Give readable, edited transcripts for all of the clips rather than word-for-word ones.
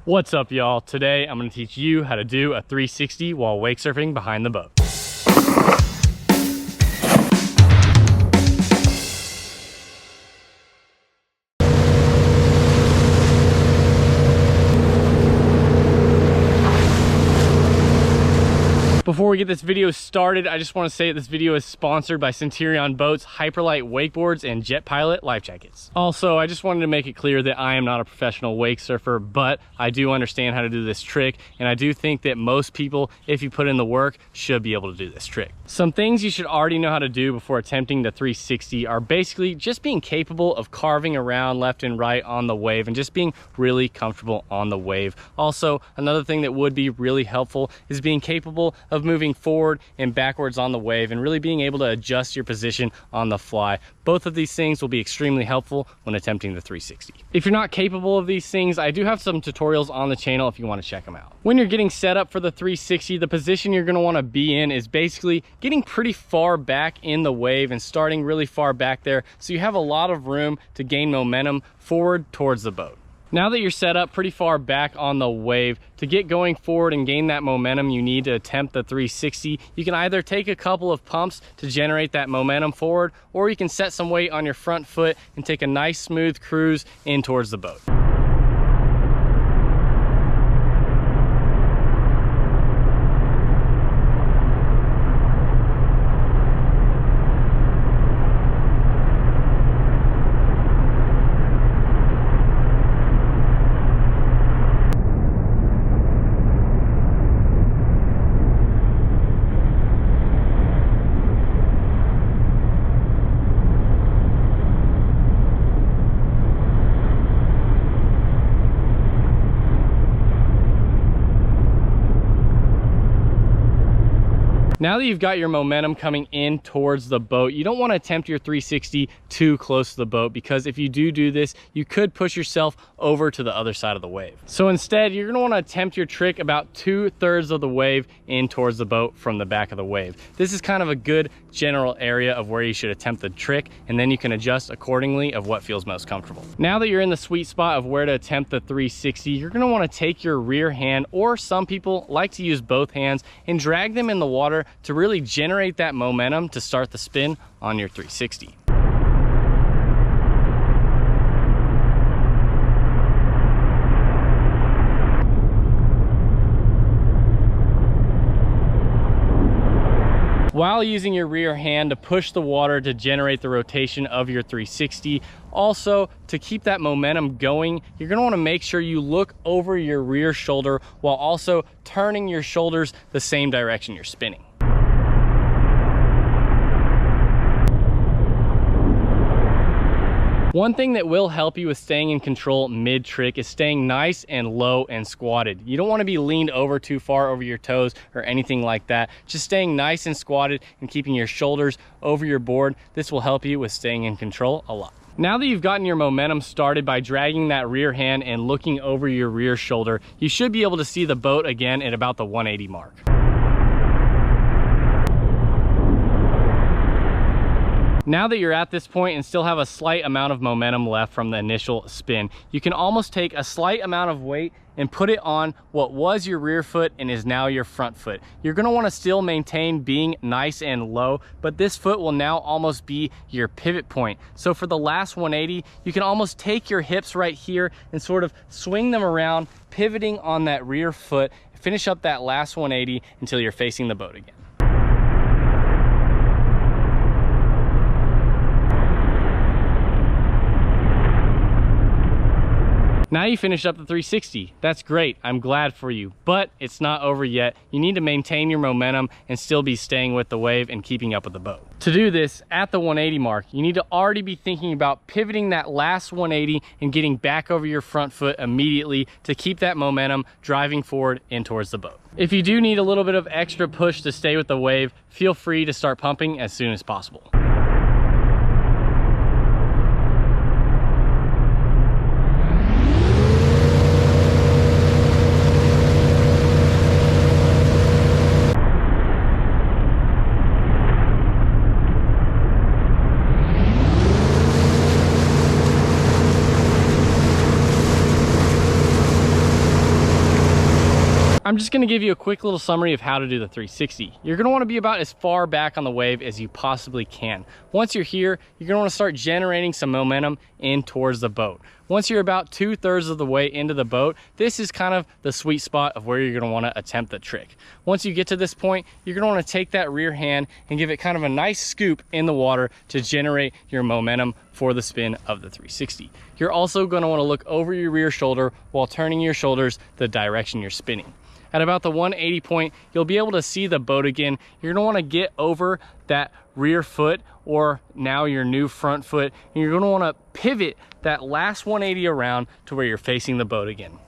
What's up, y'all? Today I'm going to teach you how to do a 360 while wake surfing behind the boat. Before we get this video started, I just want to say that this video is sponsored by Centurion Boats, Hyperlight Wakeboards, and Jet Pilot Life Jackets. Also, I just wanted to make it clear that I am not a professional wake surfer, but I do understand how to do this trick, and I do think that most people, if you put in the work, should be able to do this trick. Some things you should already know how to do before attempting the 360 are basically just being capable of carving around left and right on the wave and just being really comfortable on the wave. Also, another thing that would be really helpful is being capable of moving forward and backwards on the wave and really being able to adjust your position on the fly. Both of these things will be extremely helpful when attempting the 360. If you're not capable of these things, I do have some tutorials on the channel if you want to check them out. When you're getting set up for the 360, the position you're going to want to be in is basically getting pretty far back in the wave and starting really far back there, so you have a lot of room to gain momentum forward towards the boat. Now that you're set up pretty far back on the wave, to get going forward and gain that momentum you need to attempt the 360, you can either take a couple of pumps to generate that momentum forward, or you can set some weight on your front foot and take a nice smooth cruise in towards the boat. Now that you've got your momentum coming in towards the boat, you don't want to attempt your 360 too close to the boat, because if you do this, you could push yourself over to the other side of the wave. So instead, you're going to want to attempt your trick about 2/3 of the wave in towards the boat from the back of the wave. This is kind of a good general area of where you should attempt the trick, and then you can adjust accordingly of what feels most comfortable. Now that you're in the sweet spot of where to attempt the 360, you're going to want to take your rear hand, or some people like to use both hands, and drag them in the water to really generate that momentum to start the spin on your 360. While using your rear hand to push the water to generate the rotation of your 360, also to keep that momentum going, you're going to want to make sure you look over your rear shoulder while also turning your shoulders the same direction you're spinning. One thing that will help you with staying in control mid-trick is staying nice and low and squatted. You don't want to be leaned over too far over your toes or anything like that. Just staying nice and squatted and keeping your shoulders over your board. This will help you with staying in control a lot. Now that you've gotten your momentum started by dragging that rear hand and looking over your rear shoulder, you should be able to see the boat again at about the 180 mark. Now that you're at this point and still have a slight amount of momentum left from the initial spin, you can almost take a slight amount of weight and put it on what was your rear foot and is now your front foot. You're going to want to still maintain being nice and low, but this foot will now almost be your pivot point. So for the last 180, you can almost take your hips right here and sort of swing them around, pivoting on that rear foot, finish up that last 180 until you're facing the boat again. Now you finished up the 360. That's great, I'm glad for you, but it's not over yet. You need to maintain your momentum and still be staying with the wave and keeping up with the boat. To do this, at the 180 mark, you need to already be thinking about pivoting that last 180 and getting back over your front foot immediately to keep that momentum driving forward in towards the boat. If you do need a little bit of extra push to stay with the wave, feel free to start pumping as soon as possible. I'm just gonna give you a quick little summary of how to do the 360. You're gonna wanna be about as far back on the wave as you possibly can. Once you're here, you're gonna wanna start generating some momentum in towards the boat. Once you're about 2/3 of the way into the boat, this is kind of the sweet spot of where you're gonna wanna attempt the trick. Once you get to this point, you're gonna wanna take that rear hand and give it kind of a nice scoop in the water to generate your momentum for the spin of the 360. You're also gonna wanna look over your rear shoulder while turning your shoulders the direction you're spinning. At about the 180 point, you'll be able to see the boat again. You're gonna wanna get over that rear foot, or now your new front foot, and you're gonna wanna pivot that last 180 around to where you're facing the boat again.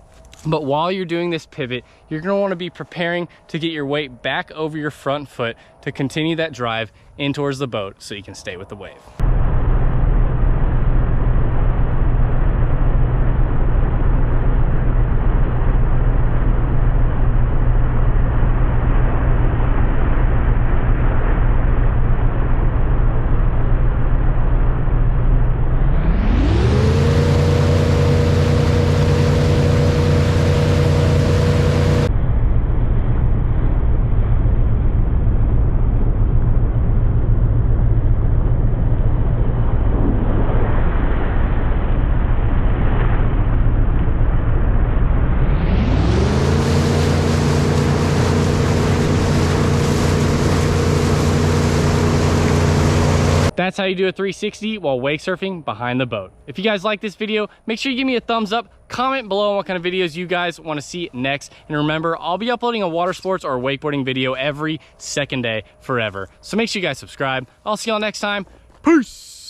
But while you're doing this pivot, you're gonna wanna be preparing to get your weight back over your front foot to continue that drive in towards the boat so you can stay with the wave. That's how you do a 360 while wake surfing behind the boat. If you guys like this video, make sure you give me a thumbs up, comment below on what kind of videos you guys want to see next. And remember, I'll be uploading a water sports or wakeboarding video every second day forever. So make sure you guys subscribe. I'll see y'all next time. Peace.